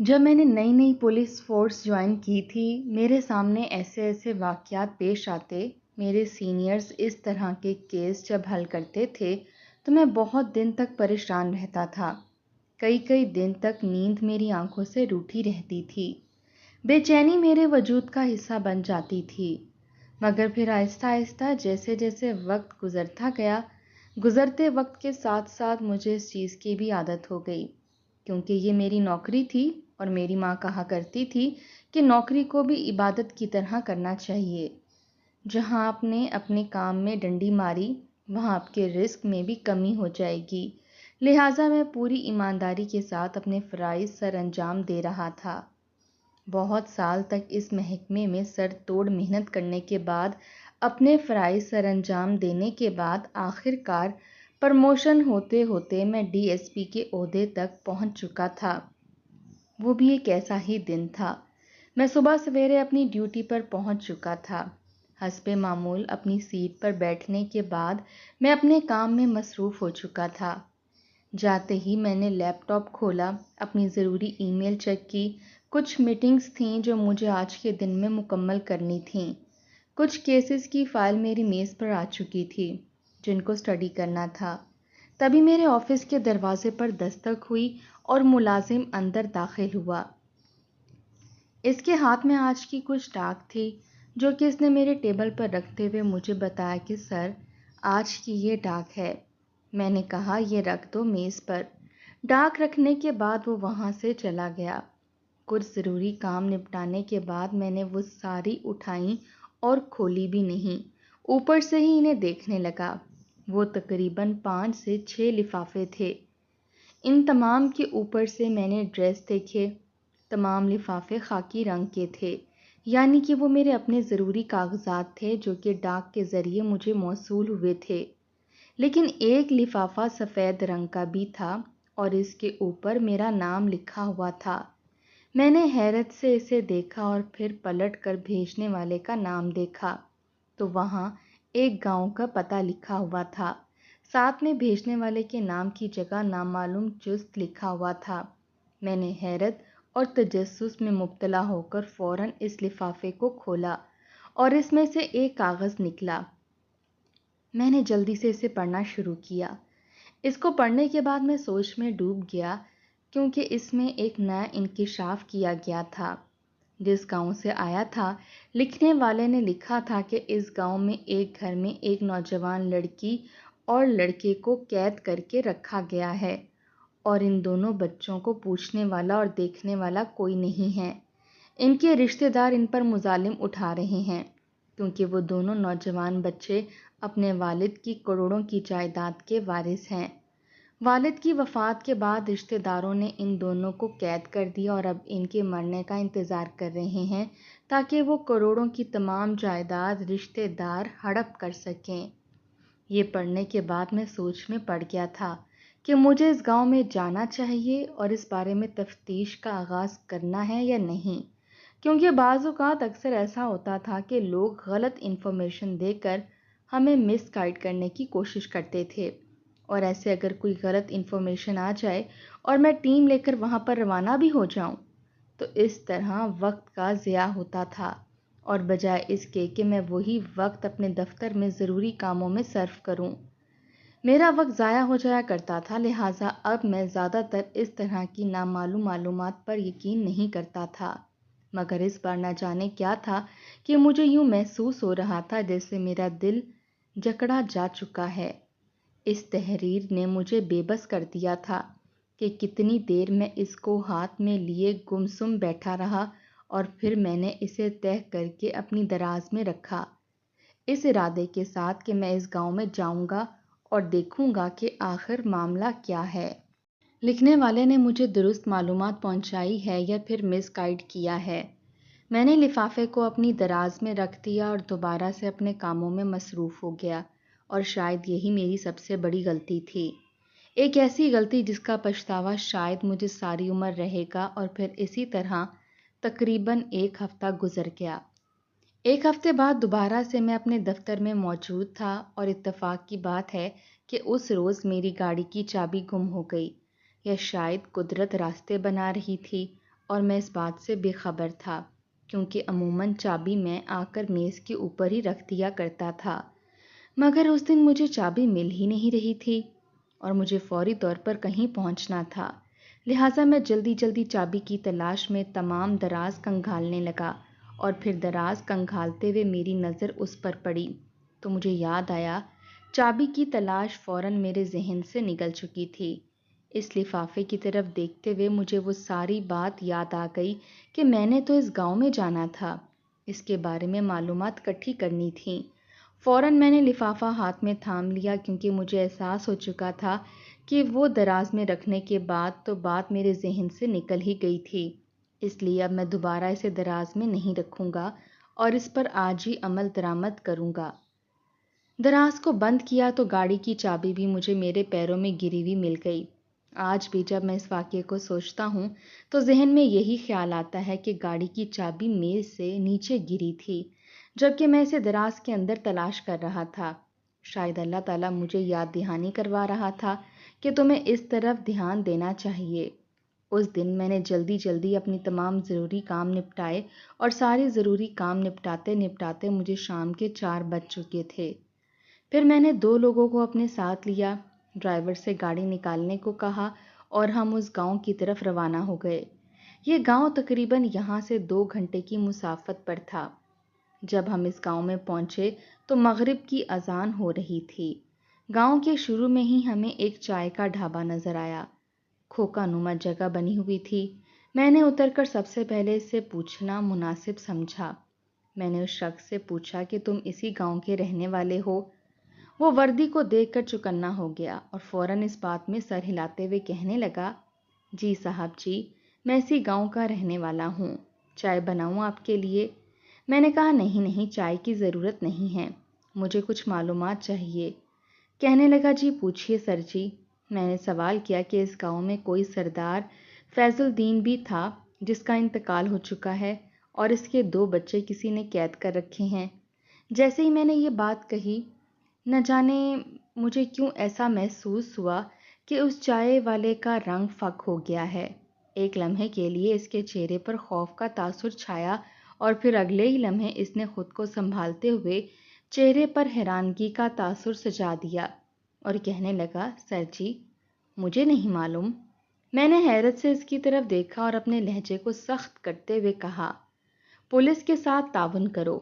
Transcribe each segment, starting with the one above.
جب میں نے نئی نئی پولیس فورس جوائن کی تھی، میرے سامنے ایسے ایسے واقعات پیش آتے، میرے سینئرز اس طرح کے کیس جب حل کرتے تھے تو میں بہت دن تک پریشان رہتا تھا۔ کئی دن تک نیند میری آنکھوں سے روٹھی رہتی تھی، بے چینی میرے وجود کا حصہ بن جاتی تھی۔ مگر پھر آہستہ آہستہ جیسے جیسے وقت گزرتا گیا، گزرتے وقت کے ساتھ ساتھ مجھے اس چیز کی بھی عادت ہو گئی، کیونکہ یہ میری نوکری تھی اور میری ماں کہا کرتی تھی کہ نوکری کو بھی عبادت کی طرح کرنا چاہیے۔ جہاں آپ نے اپنے کام میں ڈنڈی ماری، وہاں آپ کے رزق میں بھی کمی ہو جائے گی۔ لہٰذا میں پوری ایمانداری کے ساتھ اپنے فرائض سر انجام دے رہا تھا۔ بہت سال تک اس محکمے میں سر توڑ محنت کرنے کے بعد، اپنے فرائض سر انجام دینے کے بعد آخر کار پرموشن ہوتے ہوتے میں ڈی ایس پی کے عہدے تک پہنچ چکا تھا۔ وہ بھی ایک ایسا ہی دن تھا۔ میں صبح سویرے اپنی ڈیوٹی پر پہنچ چکا تھا۔ حسب معمول اپنی سیٹ پر بیٹھنے کے بعد میں اپنے کام میں مصروف ہو چکا تھا۔ جاتے ہی میں نے لیپ ٹاپ کھولا، اپنی ضروری ای میل چیک کی۔ کچھ میٹنگز تھیں جو مجھے آج کے دن میں مکمل کرنی تھیں۔ کچھ کیسز کی فائل میری میز پر آ چکی تھی جن کو اسٹڈی کرنا تھا۔ تبھی میرے آفس کے دروازے پر دستک ہوئی اور ملازم اندر داخل ہوا۔ اس کے ہاتھ میں آج کی کچھ ڈاک تھی جو کہ اس نے میرے ٹیبل پر رکھتے ہوئے مجھے بتایا کہ سر، آج کی یہ ڈاک ہے۔ میں نے کہا یہ رکھ دو میز پر۔ ڈاک رکھنے کے بعد وہ وہاں سے چلا گیا۔ کچھ ضروری کام نپٹانے کے بعد میں نے وہ ساری اٹھائیں اور کھولی بھی نہیں، اوپر سے ہی انہیں دیکھنے لگا۔ وہ تقریباً 5 سے 6 لفافے تھے۔ ان تمام کے اوپر سے میں نے ایڈریس دیکھے۔ تمام لفافے خاکی رنگ کے تھے، یعنی کہ وہ میرے اپنے ضروری کاغذات تھے جو کہ ڈاک کے ذریعے مجھے موصول ہوئے تھے۔ لیکن ایک لفافہ سفید رنگ کا بھی تھا اور اس کے اوپر میرا نام لکھا ہوا تھا۔ میں نے حیرت سے اسے دیکھا اور پھر پلٹ کر بھیجنے والے کا نام دیکھا تو وہاں ایک گاؤں کا پتہ لکھا ہوا تھا۔ ساتھ میں بھیجنے والے کے نام کی جگہ نامعلوم جست لکھا ہوا تھا۔ میں نے حیرت اور تجسس میں مبتلا ہو کر فوراً اس لفافے کو کھولا اور اس میں سے ایک کاغذ نکلا۔ میں نے جلدی سے اسے پڑھنا شروع کیا۔ اس کو پڑھنے کے بعد میں سوچ میں ڈوب گیا، کیونکہ اس میں ایک نیا انکشاف کیا گیا تھا۔ جس گاؤں سے آیا تھا، لکھنے والے نے لکھا تھا کہ اس گاؤں میں ایک گھر میں ایک نوجوان لڑکی اور لڑکے کو قید کر کے رکھا گیا ہے اور ان دونوں بچوں کو پوچھنے والا اور دیکھنے والا کوئی نہیں ہے۔ ان کے رشتہ دار ان پر مظالم اٹھا رہے ہیں، کیونکہ وہ دونوں نوجوان بچے اپنے والد کی کروڑوں کی جائیداد کے وارث ہیں۔ والد کی وفات کے بعد رشتہ داروں نے ان دونوں کو قید کر دیا اور اب ان کے مرنے کا انتظار کر رہے ہیں تاکہ وہ کروڑوں کی تمام جائیداد رشتہ دار ہڑپ کر سکیں۔ یہ پڑھنے کے بعد میں سوچ میں پڑ گیا تھا کہ مجھے اس گاؤں میں جانا چاہیے اور اس بارے میں تفتیش کا آغاز کرنا ہے یا نہیں، کیونکہ بعض اوقات اکثر ایسا ہوتا تھا کہ لوگ غلط انفارمیشن دے کر ہمیں مس گائیڈ کرنے کی کوشش کرتے تھے، اور ایسے اگر کوئی غلط انفارمیشن آ جائے اور میں ٹیم لے کر وہاں پر روانہ بھی ہو جاؤں تو اس طرح وقت کا ضیاع ہوتا تھا، اور بجائے اس کے کہ میں وہی وقت اپنے دفتر میں ضروری کاموں میں صرف کروں، میرا وقت ضائع ہو جایا کرتا تھا۔ لہٰذا اب میں زیادہ تر اس طرح کی نامعلوم معلومات پر یقین نہیں کرتا تھا۔ مگر اس بار نہ جانے کیا تھا کہ مجھے یوں محسوس ہو رہا تھا جیسے میرا دل جکڑا جا چکا ہے۔ اس تحریر نے مجھے بے بس کر دیا تھا کہ کتنی دیر میں اس کو ہاتھ میں لیے گمسم بیٹھا رہا، اور پھر میں نے اسے تہہ کر کے اپنی دراز میں رکھا، اس ارادے کے ساتھ کہ میں اس گاؤں میں جاؤں گا اور دیکھوں گا کہ آخر معاملہ کیا ہے۔ لکھنے والے نے مجھے درست معلومات پہنچائی ہے یا پھر مس گائیڈ کیا ہے۔ میں نے لفافے کو اپنی دراز میں رکھ دیا اور دوبارہ سے اپنے کاموں میں مصروف ہو گیا، اور شاید یہی میری سب سے بڑی غلطی تھی، ایک ایسی غلطی جس کا پچھتاوا شاید مجھے ساری عمر رہے گا۔ اور پھر اسی طرح تقریباً 1 ہفتہ گزر گیا۔ 1 ہفتے بعد دوبارہ سے میں اپنے دفتر میں موجود تھا، اور اتفاق کی بات ہے کہ اس روز میری گاڑی کی چابی گم ہو گئی، یا شاید قدرت راستے بنا رہی تھی اور میں اس بات سے بے خبر تھا کیونکہ عموماً چابی میں آ کر میز کے اوپر ہی رکھ دیا کرتا تھا، مگر اس دن مجھے چابی مل ہی نہیں رہی تھی اور مجھے فوری طور پر کہیں پہنچنا تھا، لہٰذا میں جلدی جلدی چابی کی تلاش میں تمام دراز کنگھالنے لگا اور پھر دراز کنگھالتے ہوئے میری نظر اس پر پڑی تو مجھے یاد آیا چابی کی تلاش فوراً میرے ذہن سے نکل چکی تھی۔ اس لفافے کی طرف دیکھتے ہوئے مجھے وہ ساری بات یاد آ گئی کہ میں نے تو اس گاؤں میں جانا تھا، اس کے بارے میں معلومات اکٹھی کرنی تھیں۔ فوراً میں نے لفافہ ہاتھ میں تھام لیا کیونکہ مجھے احساس ہو چکا تھا کہ وہ دراز میں رکھنے کے بعد تو بات میرے ذہن سے نکل ہی گئی تھی، اس لیے اب میں دوبارہ اسے دراز میں نہیں رکھوں گا اور اس پر آج ہی عمل درآمد کروں گا۔ دراز کو بند کیا تو گاڑی کی چابی بھی مجھے میرے پیروں میں گری ہوئی مل گئی۔ آج بھی جب میں اس واقعے کو سوچتا ہوں تو ذہن میں یہی خیال آتا ہے کہ گاڑی کی چابی میز سے نیچے گری تھی جبکہ میں اسے دراز کے اندر تلاش کر رہا تھا۔ شاید اللہ تعالیٰ مجھے یاد دہانی کروا رہا تھا کہ تمہیں اس طرف دھیان دینا چاہیے۔ اس دن میں نے جلدی جلدی اپنی تمام ضروری کام نپٹائے اور سارے ضروری کام نپٹاتے نپٹاتے مجھے شام کے 4 بج چکے تھے۔ پھر میں نے 2 لوگوں کو اپنے ساتھ لیا، ڈرائیور سے گاڑی نکالنے کو کہا اور ہم اس گاؤں کی طرف روانہ ہو گئے۔ یہ گاؤں تقریباً یہاں سے 2 گھنٹے کی مسافت پر تھا۔ جب ہم اس گاؤں میں پہنچے تو مغرب کی اذان ہو رہی تھی۔ گاؤں کے شروع میں ہی ہمیں ایک چائے کا ڈھابا نظر آیا۔ کھوکا نما جگہ بنی ہوئی تھی۔ میں نے اتر کر سب سے پہلے اس سے پوچھنا مناسب سمجھا۔ میں نے اس شخص سے پوچھا کہ تم اسی گاؤں کے رہنے والے ہو؟ وہ وردی کو دیکھ کر چکنا ہو گیا اور فوراً اس بات میں سر ہلاتے ہوئے کہنے لگا، جی صاحب جی، میں اسی گاؤں کا رہنے والا ہوں، چائے بناؤں آپ کے لیے؟ میں نے کہا نہیں نہیں، چائے کی ضرورت نہیں ہے، مجھے کچھ معلومات چاہیے۔ کہنے لگا جی پوچھئے سر جی۔ میں نے سوال کیا کہ اس گاؤں میں کوئی سردار فیض الدین بھی تھا جس کا انتقال ہو چکا ہے اور اس کے 2 بچے کسی نے قید کر رکھے ہیں۔ جیسے ہی میں نے یہ بات کہی، نہ جانے مجھے کیوں ایسا محسوس ہوا کہ اس چائے والے کا رنگ فک ہو گیا ہے۔ ایک لمحے کے لیے اس کے چہرے پر خوف کا تاثر چھایا اور پھر اگلے ہی لمحے اس نے خود کو سنبھالتے ہوئے چہرے پر حیرانگی کا تاثر سجا دیا اور کہنے لگا، سر جی مجھے نہیں معلوم۔ میں نے حیرت سے اس کی طرف دیکھا اور اپنے لہجے کو سخت کرتے ہوئے کہا، پولیس کے ساتھ تعاون کرو۔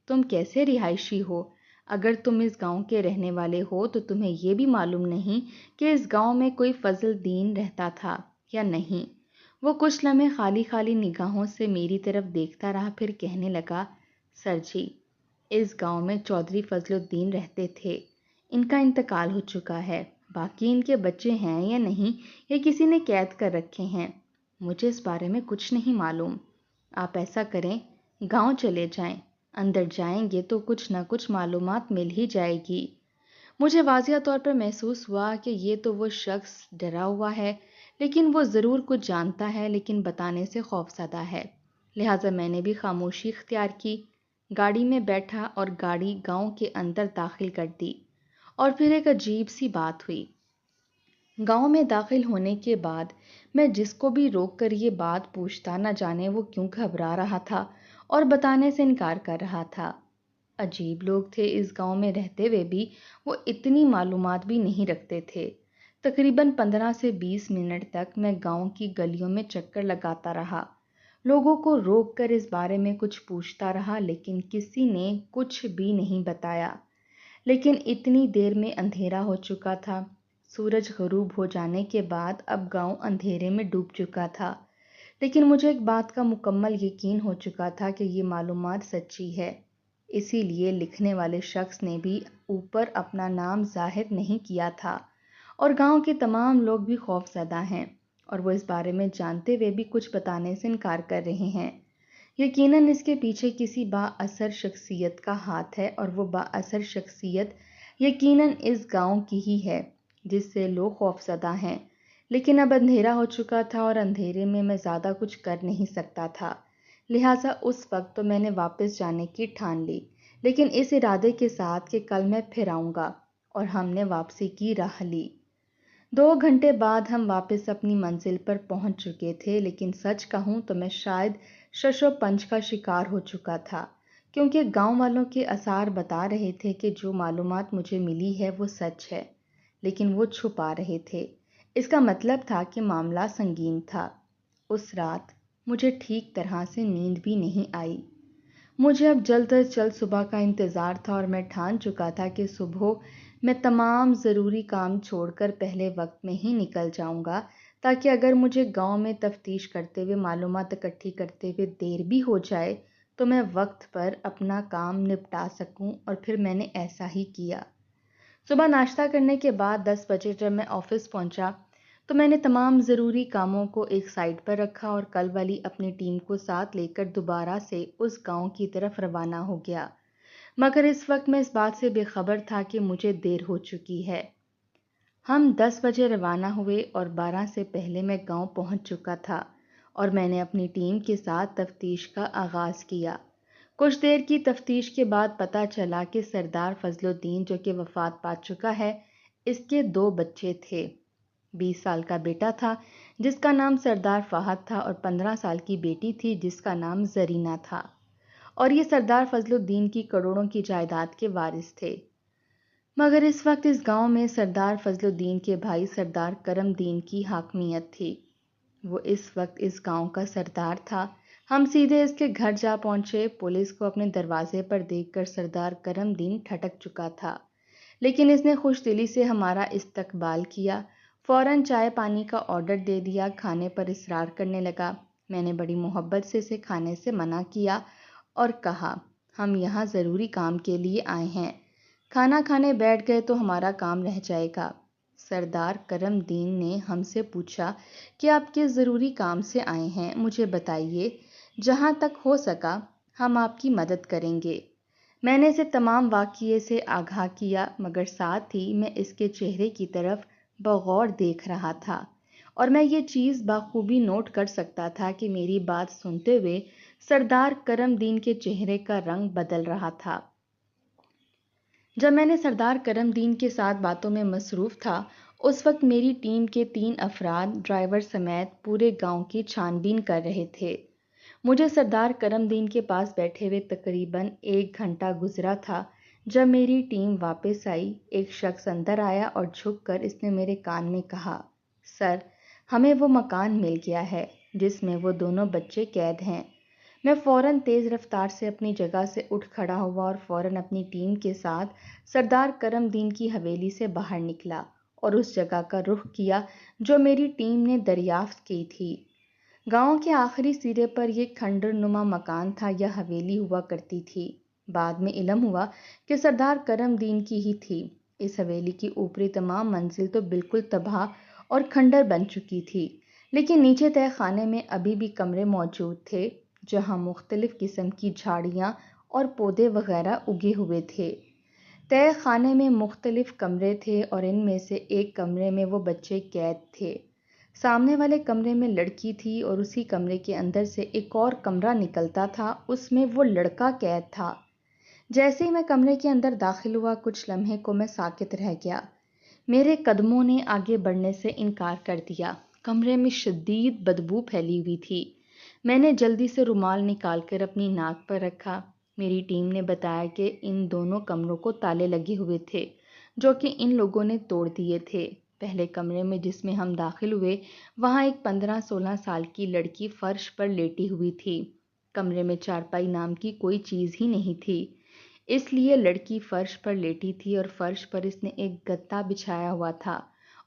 تم کیسے رہائشی ہو؟ اگر تم اس گاؤں کے رہنے والے ہو تو تمہیں یہ بھی معلوم نہیں کہ اس گاؤں میں کوئی فضل الدین رہتا تھا یا نہیں؟ وہ کچھ لمحے خالی خالی نگاہوں سے میری طرف دیکھتا رہا، پھر کہنے لگا، سر جی اس گاؤں میں چودھری فضل الدین رہتے تھے، ان کا انتقال ہو چکا ہے، باقی ان کے بچے ہیں یا نہیں یا کسی نے قید کر رکھے ہیں، مجھے اس بارے میں کچھ نہیں معلوم۔ آپ ایسا کریں، گاؤں چلے جائیں، اندر جائیں گے تو کچھ نہ کچھ معلومات مل ہی جائے گی۔ مجھے واضح طور پر محسوس ہوا کہ یہ تو وہ شخص ڈرا ہوا ہے، لیکن وہ ضرور کچھ جانتا ہے لیکن بتانے سے خوفزدہ ہے، لہٰذا میں نے بھی خاموشی اختیار کی، گاڑی میں بیٹھا اور گاڑی گاؤں کے اندر داخل کر دی۔ اور پھر ایک عجیب سی بات ہوئی۔ گاؤں میں داخل ہونے کے بعد میں جس کو بھی روک کر یہ بات پوچھتا، نہ جانے وہ کیوں گھبرا رہا تھا اور بتانے سے انکار کر رہا تھا۔ عجیب لوگ تھے، اس گاؤں میں رہتے ہوئے بھی وہ اتنی معلومات بھی نہیں رکھتے تھے۔ تقریباً 15 سے 20 منٹ تک میں گاؤں کی گلیوں میں چکر لگاتا رہا، لوگوں کو روک کر اس بارے میں کچھ پوچھتا رہا لیکن کسی نے کچھ بھی نہیں بتایا۔ لیکن اتنی دیر میں اندھیرا ہو چکا تھا، سورج غروب ہو جانے کے بعد اب گاؤں اندھیرے میں ڈوب چکا تھا، لیکن مجھے ایک بات کا مکمل یقین ہو چکا تھا کہ یہ معلومات سچی ہے، اسی لیے لکھنے والے شخص نے بھی اوپر اپنا نام ظاہر نہیں کیا تھا، اور گاؤں کے تمام لوگ بھی خوف زدہ ہیں اور وہ اس بارے میں جانتے ہوئے بھی کچھ بتانے سے انکار کر رہے ہیں۔ یقیناً اس کے پیچھے کسی با اثر شخصیت کا ہاتھ ہے اور وہ با اثر شخصیت یقیناً اس گاؤں کی ہی ہے جس سے لوگ خوف زدہ ہیں۔ لیکن اب اندھیرا ہو چکا تھا اور اندھیرے میں زیادہ کچھ کر نہیں سکتا تھا، لہٰذا اس وقت تو میں نے واپس جانے کی ٹھان لی، لیکن اس ارادے کے ساتھ کہ کل میں پھر آؤں گا، اور ہم نے واپسی کی راہ لی۔ 2 گھنٹے بعد ہم واپس اپنی منزل پر پہنچ چکے تھے، لیکن سچ کہوں تو میں شاید شش و پنج کا شکار ہو چکا تھا، کیونکہ گاؤں والوں کے آثار بتا رہے تھے کہ جو معلومات مجھے ملی ہے وہ سچ ہے، لیکن وہ چھپا رہے تھے۔ اس کا مطلب تھا کہ معاملہ سنگین تھا۔ اس رات مجھے ٹھیک طرح سے نیند بھی نہیں آئی۔ مجھے اب جلد از جلد صبح کا انتظار تھا اور میں ٹھان چکا تھا کہ صبح میں تمام ضروری کام چھوڑ کر پہلے وقت میں ہی نکل جاؤں گا، تاکہ اگر مجھے گاؤں میں تفتیش کرتے ہوئے معلومات اکٹھی کرتے ہوئے دیر بھی ہو جائے تو میں وقت پر اپنا کام نپٹا سکوں، اور پھر میں نے ایسا ہی کیا۔ صبح ناشتہ کرنے کے بعد 10 بجے جب میں آفس پہنچا تو میں نے تمام ضروری کاموں کو ایک سائٹ پر رکھا اور کل والی اپنی ٹیم کو ساتھ لے کر دوبارہ سے اس گاؤں کی طرف روانہ ہو گیا، مگر اس وقت میں اس بات سے بے خبر تھا کہ مجھے دیر ہو چکی ہے۔ ہم 10 بجے روانہ ہوئے اور 12 سے پہلے میں گاؤں پہنچ چکا تھا اور میں نے اپنی ٹیم کے ساتھ تفتیش کا آغاز کیا۔ کچھ دیر کی تفتیش کے بعد پتہ چلا کہ سردار فضل الدین، جو کہ وفات پا چکا ہے، اس کے 2 بچے تھے۔ 20 سال کا بیٹا تھا جس کا نام سردار فہد تھا، اور 15 سال کی بیٹی تھی جس کا نام زرینہ تھا، اور یہ سردار فضل الدین کی کروڑوں کی جائیداد کے وارث تھے۔ مگر اس وقت اس گاؤں میں سردار فضل الدین کے بھائی سردار کرم دین کی حاکمیت تھی۔ وہ اس وقت اس گاؤں کا سردار تھا۔ ہم سیدھے اس کے گھر جا پہنچے۔ پولیس کو اپنے دروازے پر دیکھ کر سردار کرم دین ٹھٹک چکا تھا، لیکن اس نے خوش دلی سے ہمارا استقبال کیا، فوراً چائے پانی کا آرڈر دے دیا، کھانے پر اصرار کرنے لگا۔ میں نے بڑی محبت سے اسے کھانے سے منع کیا اور کہا، ہم یہاں ضروری کام کے لیے آئے ہیں، کھانا کھانے بیٹھ گئے تو ہمارا کام رہ جائے گا۔ سردار کرم دین نے ہم سے پوچھا کہ آپ کس ضروری کام سے آئے ہیں، مجھے بتائیے، جہاں تک ہو سکا ہم آپ کی مدد کریں گے۔ میں نے اسے تمام واقعے سے آگاہ کیا، مگر ساتھ ہی میں اس کے چہرے کی طرف بغور دیکھ رہا تھا، اور میں یہ چیز بخوبی نوٹ کر سکتا تھا کہ میری بات سنتے ہوئے سردار کرم دین کے چہرے کا رنگ بدل رہا تھا۔ جب میں نے سردار کرم دین کے ساتھ باتوں میں مصروف تھا، اس وقت میری ٹیم کے 3 افراد ڈرائیور سمیت پورے گاؤں کی چھان بین کر رہے تھے۔ مجھے سردار کرم دین کے پاس بیٹھے ہوئے تقریباً 1 گھنٹہ گزرا تھا۔ جب میری ٹیم واپس آئی، ایک شخص اندر آیا اور جھک کر اس نے میرے کان میں کہا، سر، ہمیں وہ مکان مل گیا ہے جس میں وہ دونوں بچے قید ہیں۔ میں فوراً تیز رفتار سے اپنی جگہ سے اٹھ کھڑا ہوا اور فوراً اپنی ٹیم کے ساتھ سردار کرم دین کی حویلی سے باہر نکلا اور اس جگہ کا رخ کیا جو میری ٹیم نے دریافت کی تھی۔ گاؤں کے آخری سرے پر یہ کھنڈر نما مکان تھا یا حویلی ہوا کرتی تھی۔ بعد میں علم ہوا کہ سردار کرم دین کی ہی تھی۔ اس حویلی کی اوپری تمام منزل تو بالکل تباہ اور کھنڈر بن چکی تھی، لیکن نیچے تہہ خانے میں ابھی بھی کمرے موجود تھے جہاں مختلف قسم کی جھاڑیاں اور پودے وغیرہ اگے ہوئے تھے۔ تہہ خانے میں مختلف کمرے تھے اور ان میں سے ایک کمرے میں وہ بچے قید تھے۔ سامنے والے کمرے میں لڑکی تھی اور اسی کمرے کے اندر سے ایک اور کمرہ نکلتا تھا، اس میں وہ لڑکا قید تھا۔ جیسے ہی میں کمرے کے اندر داخل ہوا، کچھ لمحے کو میں ساکت رہ گیا۔ میرے قدموں نے آگے بڑھنے سے انکار کر دیا۔ کمرے میں شدید بدبو پھیلی ہوئی تھی۔ میں نے جلدی سے رومال نکال کر اپنی ناک پر رکھا۔ میری ٹیم نے بتایا کہ ان دونوں کمروں کو تالے لگے ہوئے تھے جو کہ ان لوگوں نے توڑ دیے تھے۔ پہلے کمرے میں جس میں ہم داخل ہوئے، وہاں ایک 15-16 سال کی لڑکی فرش پر لیٹی ہوئی تھی۔ کمرے میں چارپائی نام کی کوئی چیز ہی نہیں تھی، اس لیے لڑکی فرش پر لیٹی تھی اور فرش پر اس نے ایک گدا بچھایا ہوا تھا،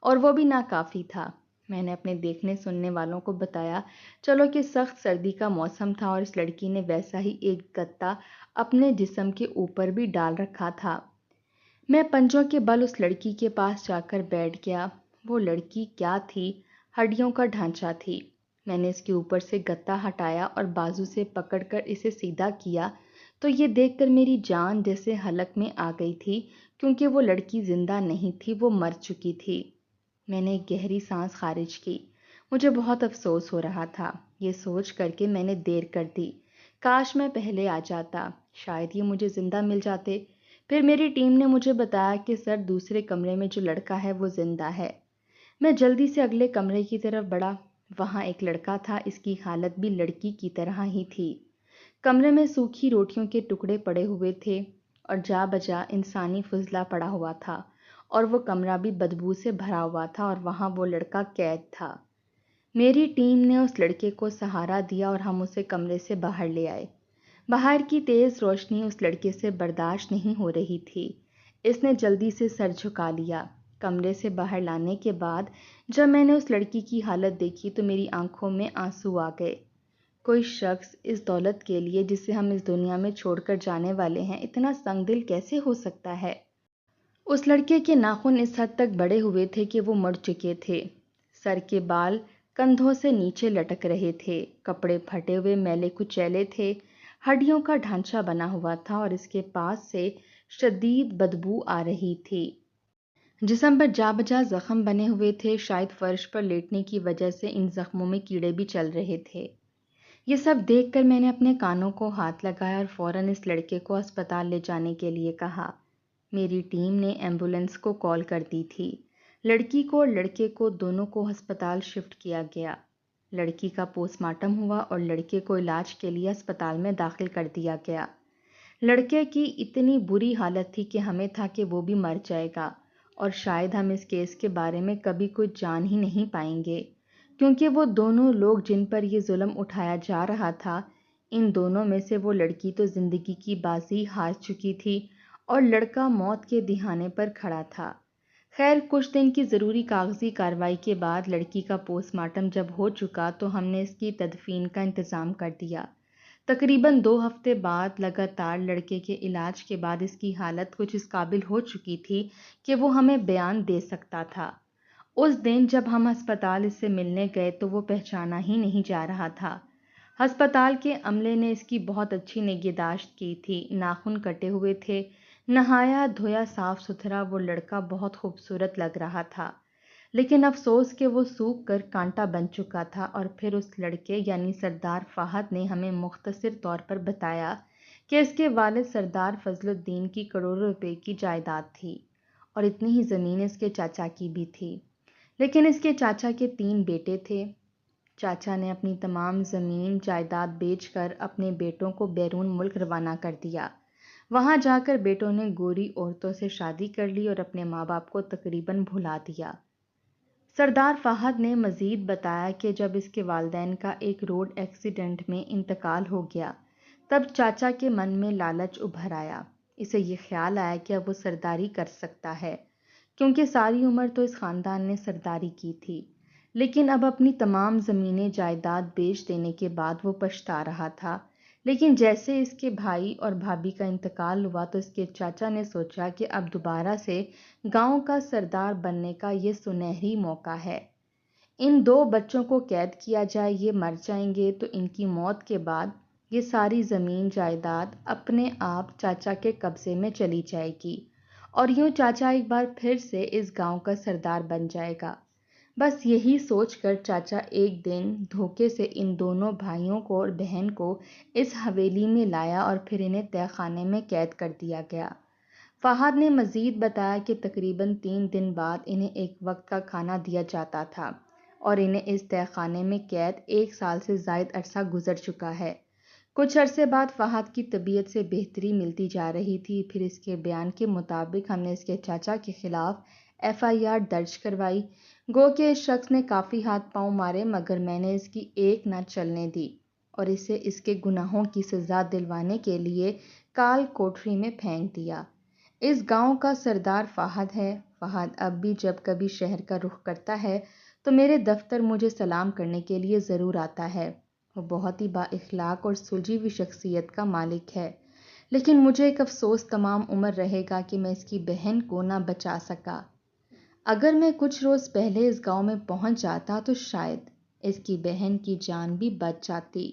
اور وہ بھی ناکافی تھا۔ میں نے اپنے دیکھنے سننے والوں کو بتایا، چلو کہ سخت سردی کا موسم تھا اور اس لڑکی نے ویسا ہی ایک گدا اپنے جسم کے اوپر بھی ڈال رکھا تھا۔ میں پنجوں کے بل اس لڑکی کے پاس جا کر بیٹھ گیا۔ وہ لڑکی کیا تھی؟ ہڈیوں کا ڈھانچہ تھی۔ میں نے اس کے اوپر سے گدا ہٹایا اور بازو سے پکڑ کر اسے سیدھا کیا تو یہ دیکھ کر میری جان جیسے حلق میں آ گئی تھی، کیونکہ وہ لڑکی زندہ نہیں تھی، وہ مر چکی تھی۔ میں نے ایک گہری سانس خارج کی۔ مجھے بہت افسوس ہو رہا تھا۔ یہ سوچ کر کے میں نے دیر کر دی۔ کاش میں پہلے آ جاتا، شاید یہ مجھے زندہ مل جاتے۔ پھر میری ٹیم نے مجھے بتایا کہ سر، دوسرے کمرے میں جو لڑکا ہے وہ زندہ ہے۔ میں جلدی سے اگلے کمرے کی طرف بڑھا۔ وہاں ایک لڑکا تھا، اس کی حالت بھی لڑکی کی طرح ہی تھی۔ کمرے میں سوکھی روٹیوں کے ٹکڑے پڑے ہوئے تھے اور جا بجا انسانی فضلہ پڑا ہوا تھا، اور وہ کمرہ بھی بدبو سے بھرا ہوا تھا، اور وہاں وہ لڑکا قید تھا۔ میری ٹیم نے اس لڑکے کو سہارا دیا اور ہم اسے کمرے سے باہر لے آئے۔ باہر کی تیز روشنی اس لڑکے سے برداشت نہیں ہو رہی تھی۔ اس نے جلدی سے سر جھکا لیا۔ کمرے سے باہر لانے کے بعد جب میں نے اس لڑکی کی حالت دیکھی تو میری آنکھوں میں آنسو آ گئے۔ کوئی شخص اس دولت کے لیے جسے ہم اس دنیا میں چھوڑ کر جانے والے ہیں اتنا سنگ دل کیسے ہو سکتا ہے؟ اس لڑکے کے ناخن اس حد تک بڑے ہوئے تھے کہ وہ مڑ چکے تھے۔ سر کے بال کندھوں سے نیچے لٹک رہے تھے، کپڑے پھٹے ہوئے میلے کچیلے تھے، ہڈیوں کا ڈھانچہ بنا ہوا تھا اور اس کے پاس سے شدید بدبو آ رہی تھی۔ جسم پر جا بجا زخم بنے ہوئے تھے، شاید فرش پر لیٹنے کی وجہ سے ان زخموں میں کیڑے بھی چل رہے تھے۔ یہ سب دیکھ کر میں نے اپنے کانوں کو ہاتھ لگایا اور فوراً اس لڑکے کو اسپتال لے جانے کے لیے کہا۔ میری ٹیم نے ایمبولینس کو کال کر دی تھی۔ لڑکی کو اور لڑکے کو دونوں کو ہسپتال شفٹ کیا گیا۔ لڑکی کا پوسٹ مارٹم ہوا اور لڑکے کو علاج کے لیے اسپتال میں داخل کر دیا گیا۔ لڑکے کی اتنی بری حالت تھی کہ ہمیں تھا کہ وہ بھی مر جائے گا، اور شاید ہم اس کیس کے بارے میں کبھی کچھ جان ہی نہیں پائیں گے، کیونکہ وہ دونوں لوگ جن پر یہ ظلم اٹھایا جا رہا تھا، ان دونوں میں سے وہ لڑکی تو زندگی کی بازی ہار چکی تھی اور لڑکا موت کے دہانے پر کھڑا تھا۔ خیر، کچھ دن کی ضروری کاغذی کارروائی کے بعد لڑکی کا پوسٹ مارٹم جب ہو چکا تو ہم نے اس کی تدفین کا انتظام کر دیا۔ تقریباً 2 ہفتے بعد لگاتار لڑکے کے علاج کے بعد اس کی حالت کچھ اس قابل ہو چکی تھی کہ وہ ہمیں بیان دے سکتا تھا۔ اس دن جب ہم ہسپتال اس سے ملنے گئے تو وہ پہچانا ہی نہیں جا رہا تھا۔ ہسپتال کے عملے نے اس کی بہت اچھی نگہداشت کی تھی۔ ناخن کٹے ہوئے تھے، نہایا دھویا صاف ستھرا وہ لڑکا بہت خوبصورت لگ رہا تھا، لیکن افسوس کہ وہ سوکھ کر کانٹا بن چکا تھا۔ اور پھر اس لڑکے یعنی سردار فہد نے ہمیں مختصر طور پر بتایا کہ اس کے والد سردار فضل الدین کی کروڑوں روپے کی جائیداد تھی، اور اتنی ہی زمین اس کے چاچا کی بھی تھی، لیکن اس کے چاچا کے 3 بیٹے تھے۔ چاچا نے اپنی تمام زمین جائیداد بیچ کر اپنے بیٹوں کو بیرون ملک روانہ کر دیا۔ وہاں جا کر بیٹوں نے گوری عورتوں سے شادی کر لی اور اپنے ماں باپ کو تقریباً بھلا دیا۔ سردار فہد نے مزید بتایا کہ جب اس کے والدین کا ایک روڈ ایکسیڈنٹ میں انتقال ہو گیا تب چاچا کے من میں لالچ ابھر آیا۔ اسے یہ خیال آیا کہ اب وہ سرداری کر سکتا ہے، کیونکہ ساری عمر تو اس خاندان نے سرداری کی تھی، لیکن اب اپنی تمام زمینیں جائیداد بیچ دینے کے بعد وہ پچھتا رہا تھا۔ لیکن جیسے اس کے بھائی اور بھابھی کا انتقال ہوا تو اس کے چاچا نے سوچا کہ اب دوبارہ سے گاؤں کا سردار بننے کا یہ سنہری موقع ہے۔ ان 2 بچوں کو قید کیا جائے، یہ مر جائیں گے تو ان کی موت کے بعد یہ ساری زمین جائیداد اپنے آپ چاچا کے قبضے میں چلی جائے گی، اور یوں چاچا ایک بار پھر سے اس گاؤں کا سردار بن جائے گا۔ بس یہی سوچ کر چاچا ایک دن دھوکے سے ان دونوں بھائیوں کو اور بہن کو اس حویلی میں لایا اور پھر انہیں تہہ خانے میں قید کر دیا گیا۔ فہد نے مزید بتایا کہ تقریباً 3 دن بعد انہیں ایک وقت کا کھانا دیا جاتا تھا، اور انہیں اس تہہ خانے میں قید 1 سال سے زائد عرصہ گزر چکا ہے۔ کچھ عرصے بعد فہد کی طبیعت سے بہتری ملتی جا رہی تھی۔ پھر اس کے بیان کے مطابق ہم نے اس کے چاچا کے خلاف FIR درج کروائی۔ گو کہ اس شخص نے کافی ہاتھ پاؤں مارے، مگر میں نے اس کی ایک نہ چلنے دی اور اسے اس کے گناہوں کی سزا دلوانے کے لیے کال کوٹری میں پھینک دیا۔ اس گاؤں کا سردار فہد ہے۔ فہد اب بھی جب کبھی شہر کا رخ کرتا ہے تو میرے دفتر مجھے سلام کرنے کے لیے ضرور آتا ہے۔ وہ بہت ہی با اخلاق اور سلجھی ہوئی شخصیت کا مالک ہے، لیکن مجھے ایک افسوس تمام عمر رہے گا کہ میں اس کی بہن کو نہ بچا سکا۔ اگر میں کچھ روز پہلے اس گاؤں میں پہنچ جاتا تو شاید اس کی بہن کی جان بھی بچ جاتی۔